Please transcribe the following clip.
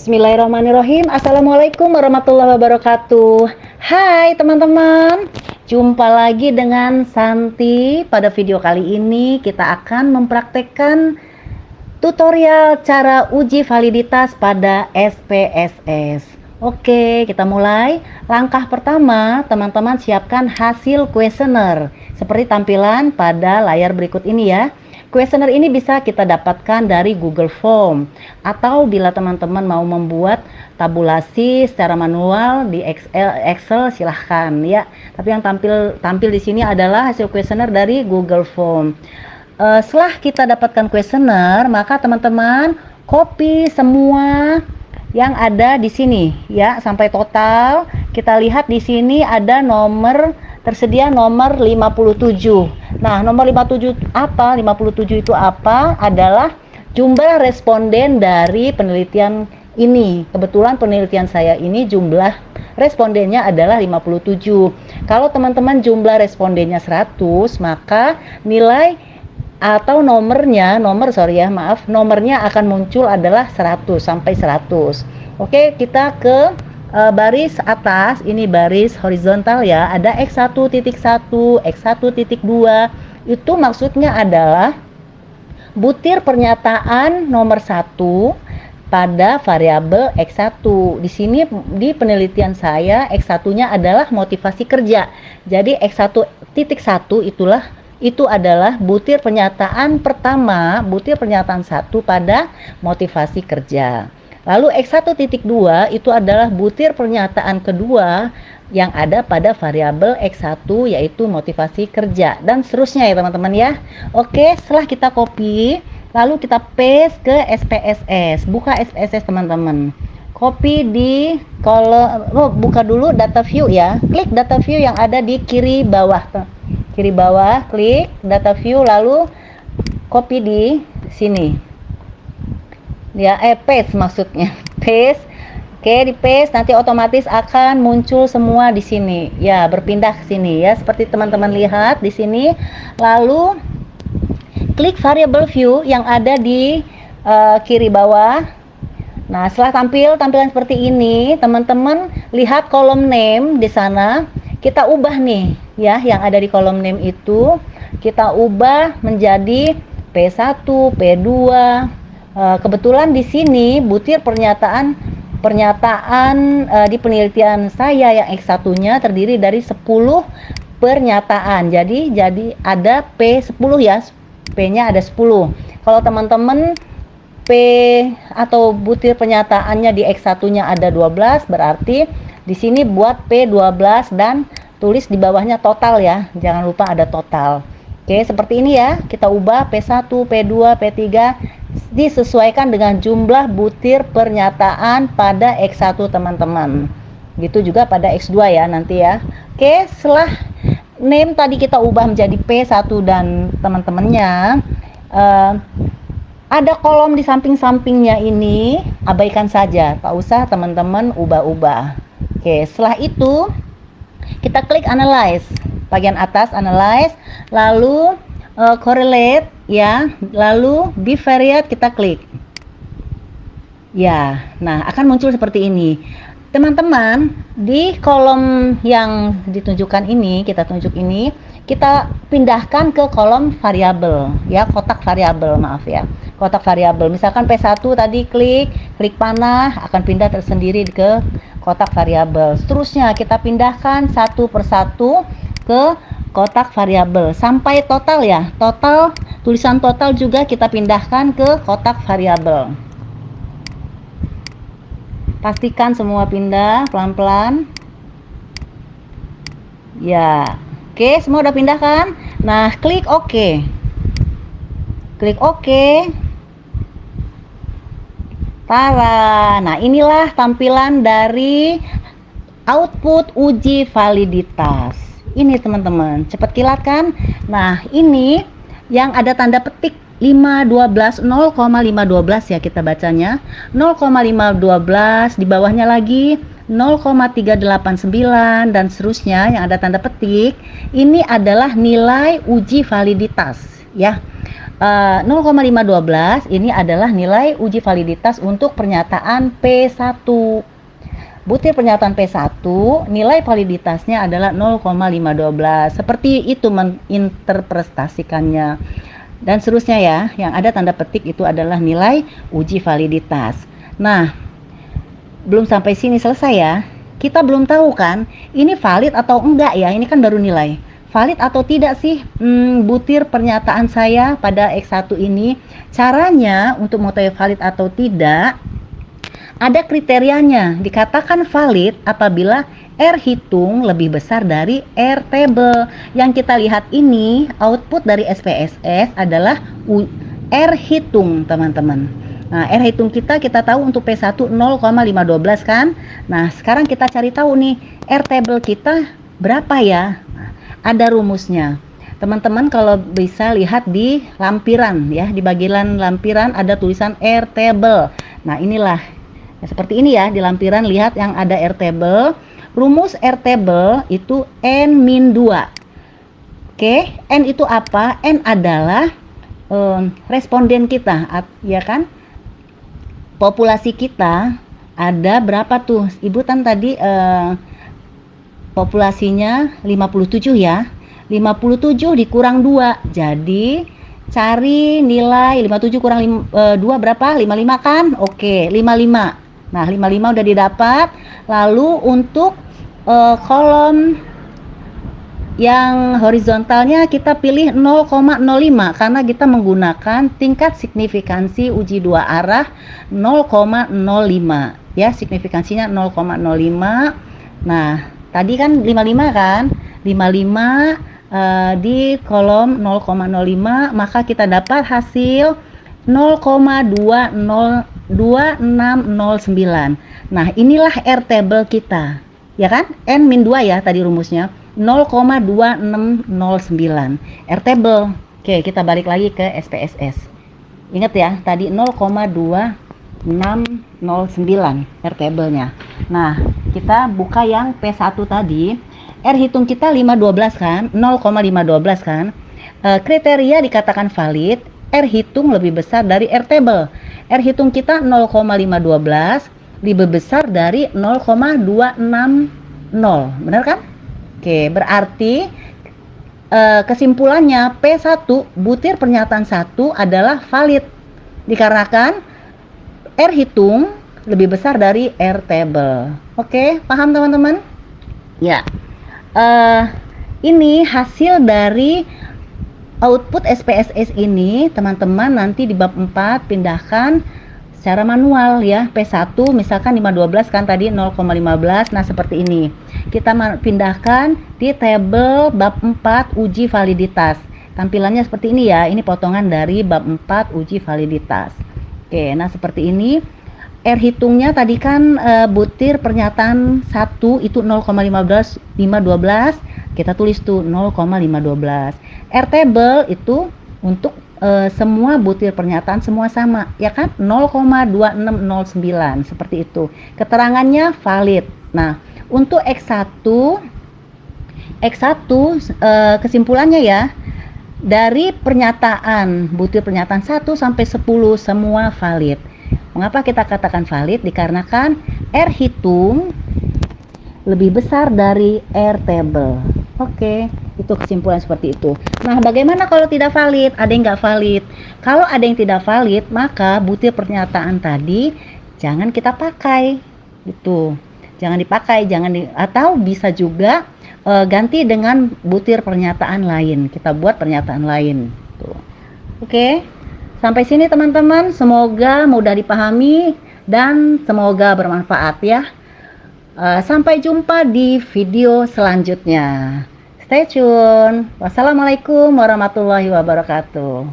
Bismillahirrahmanirrahim. Assalamualaikum warahmatullahi wabarakatuh. Hai teman-teman, jumpa lagi dengan Santi. Pada video kali ini kita akan mempraktekkan tutorial cara uji validitas pada SPSS. Oke, kita mulai. Langkah pertama, teman-teman siapkan hasil kuesioner seperti tampilan pada layar berikut ini ya. Kuesioner ini bisa kita dapatkan dari Google Form, atau bila teman-teman mau membuat tabulasi secara manual di Excel silahkan ya. Tapi yang tampil di sini adalah hasil kuesioner dari Google Form. Setelah kita dapatkan kuesioner, maka teman-teman copy semua yang ada di sini ya sampai total. Kita lihat di sini ada tersedia nomor 57. Nah, nomor 57 apa? 57 itu apa? Adalah jumlah responden dari penelitian ini. Kebetulan penelitian saya ini jumlah respondennya adalah 57. Kalau teman-teman jumlah respondennya 100, maka nilai atau nomornya akan muncul adalah 100 sampai 100. Oke, kita ke baris atas, ini baris horizontal ya, ada X1.1, X1.2. Itu maksudnya adalah butir pernyataan nomor 1 pada variabel X1. Di sini di penelitian saya X1-nya adalah motivasi kerja. Jadi X1.1 itu adalah butir pernyataan pertama, butir pernyataan 1 pada motivasi kerja. Lalu X1.2 itu adalah butir pernyataan kedua yang ada pada variabel X1, yaitu motivasi kerja, dan seterusnya ya teman-teman ya. Oke, setelah kita copy, lalu kita paste ke SPSS. Buka SPSS teman-teman. Copy di kolom, buka dulu data view ya. Klik data view yang ada di kiri bawah. Kiri bawah, klik data view, lalu copy di sini. Ya, paste maksudnya. Paste. Oke, di paste nanti otomatis akan muncul semua di sini. Ya, berpindah ke sini ya, seperti teman-teman lihat di sini. Lalu klik variable view yang ada di kiri bawah. Nah, setelah tampilan seperti ini, teman-teman lihat kolom name di sana. Kita ubah nih ya, yang ada di kolom name itu kita ubah menjadi P1, P2. Kebetulan di sini butir pernyataan di penelitian saya yang X1-nya terdiri dari 10 pernyataan. Jadi ada P10 ya. P-nya ada 10. Kalau teman-teman P atau butir pernyataannya di X1-nya ada 12, berarti di sini buat P12 dan tulis di bawahnya total ya. Jangan lupa ada total. Oke, seperti ini ya. Kita ubah P1, P2, P3 disesuaikan dengan jumlah butir pernyataan pada X1 teman-teman. Gitu juga pada X2 ya nanti ya. Oke, setelah name tadi kita ubah menjadi P1 dan teman-temannya, ada kolom di samping-sampingnya ini, abaikan saja, tak usah teman-teman ubah-ubah. Oke, setelah itu kita klik analyze, bagian atas analyze, lalu correlate ya, lalu bivariate kita klik ya. Nah, akan muncul seperti ini teman-teman. Di kolom yang ditunjukkan ini, kita pindahkan ke kolom variabel ya, kotak variabel, maaf ya, kotak variabel. Misalkan P1 tadi klik panah, akan pindah tersendiri ke kotak variabel. Seterusnya kita pindahkan satu persatu ke kotak variabel sampai total ya. Total, tulisan total juga kita pindahkan ke kotak variabel. Pastikan semua pindah pelan-pelan. Ya. Oke, semua udah pindahkan. Nah, klik OK. Klik OK. Tara. Nah, inilah tampilan dari output uji validitas. Ini teman-teman, cepat kilat kan? Nah, ini yang ada tanda petik 512, 0,512 ya kita bacanya. 0,512, di bawahnya lagi 0,389 dan seterusnya yang ada tanda petik. Ini adalah nilai uji validitas ya. 0,512 ini adalah nilai uji validitas untuk pernyataan P1. Butir pernyataan P1 nilai validitasnya adalah 0,512. Seperti itu menginterpretasikannya. Dan seterusnya ya, yang ada tanda petik itu adalah nilai uji validitas. Nah, belum sampai sini selesai ya. Kita belum tahu kan, ini valid atau enggak ya, ini kan baru nilai. Valid atau tidak sih butir pernyataan saya pada X1 ini? Caranya untuk mengetahui valid atau tidak, ada kriterianya. Dikatakan valid apabila R hitung lebih besar dari R table. Yang kita lihat ini, output dari SPSS adalah R hitung, teman-teman. Nah, R hitung kita tahu untuk P1 0,512 kan? Nah, sekarang kita cari tahu nih, R table kita berapa ya? Nah, ada rumusnya. Teman-teman kalau bisa lihat di lampiran ya, di bagian lampiran ada tulisan R table. Nah, inilah ya, seperti ini ya, di lampiran lihat yang ada R table. Rumus R table itu N-2. Oke, N itu apa? N adalah responden kita, ya kan? Populasi kita ada berapa tuh? Ibu kan tadi populasinya 57 ya. 57 dikurang 2. Jadi cari nilai 57 kurang 2 berapa? 55 kan? Oke, 55. Nah, 55 udah didapat. Lalu untuk kolom yang horizontalnya kita pilih 0,05 karena kita menggunakan tingkat signifikansi uji dua arah 0,05 ya, signifikansinya 0,05. Nah, tadi kan 55 kan? 55 di kolom 0,05, maka kita dapat hasil 0,2609. Nah, inilah R table kita, ya kan? N-2 ya tadi rumusnya, 0,2609 R table. Oke, kita balik lagi ke SPSS. Ingat ya, tadi 0,2609 R table-nya. Nah, kita buka yang P1 tadi. R hitung kita 512 kan? 0,512 kan? Kriteria dikatakan valid, R hitung lebih besar dari R table. R hitung kita 0,512 lebih besar dari 0,260. Benar kan? Oke, berarti kesimpulannya P1 butir pernyataan 1 adalah valid dikarenakan R hitung lebih besar dari R table. Oke, paham teman-teman? Ya. Ini hasil dari output SPSS ini, teman-teman nanti di bab 4 pindahkan secara manual ya. P1 misalkan 512 kan tadi 0,15. Nah, seperti ini. Kita pindahkan di tabel bab 4 uji validitas. Tampilannya seperti ini ya. Ini potongan dari bab 4 uji validitas. Oke, nah seperti ini. R hitungnya tadi kan butir pernyataan 1 itu 0,512, kita tulis tuh 0,512. R table itu untuk semua butir pernyataan semua sama, ya kan? 0,2609 seperti itu. Keterangannya valid. Nah, untuk X1 kesimpulannya ya, dari pernyataan butir pernyataan 1 sampai 10 semua valid. Mengapa kita katakan valid? Dikarenakan R hitung lebih besar dari R table. Oke, itu kesimpulan seperti itu. Nah, bagaimana kalau tidak valid? Ada yang nggak valid? Kalau ada yang tidak valid, maka butir pernyataan tadi jangan kita pakai. Gitu. Jangan dipakai, atau bisa juga ganti dengan butir pernyataan lain. Kita buat pernyataan lain. Tuh. Oke. Sampai sini teman-teman, semoga mudah dipahami dan semoga bermanfaat ya. Sampai jumpa di video selanjutnya. Stay tune. Wassalamualaikum warahmatullahi wabarakatuh.